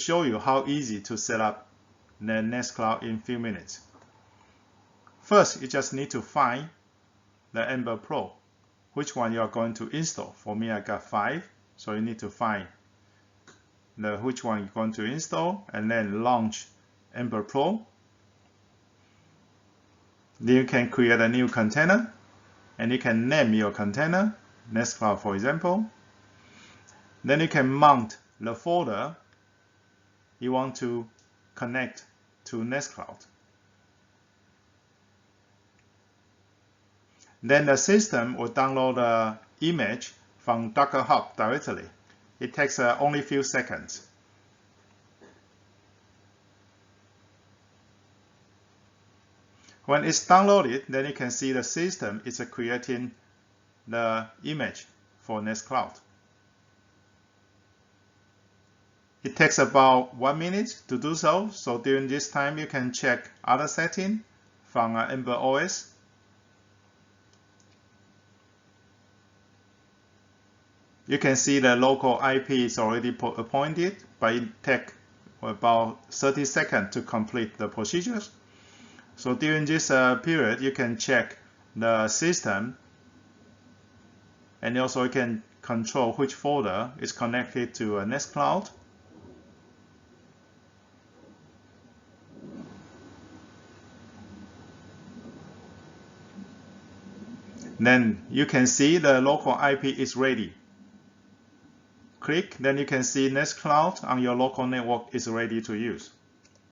show you how easy to set up the Nextcloud in a few minutes. First, you just need to find the Ember Pro, which one you are going to install. For me, I got 5, so you need to find which one you're going to install and then launch Ember Pro. Then you can create a new container and you can name your container, Nextcloud for example. Then you can mount the folder you want to connect to Nextcloud. Then the system will download the image from Docker Hub directly. It takes only a few seconds. When it's downloaded, then you can see the system is creating the image for Nextcloud. It takes about 1 minute to do so, so during this time you can check other settings from Ember OS. You can see the local IP is already appointed, but it takes about 30 seconds to complete the procedures. So during this period, you can check the system, and also you can control which folder is connected to Nextcloud. Then you can see the local IP is ready. Click, then you can see Nextcloud on your local network is ready to use.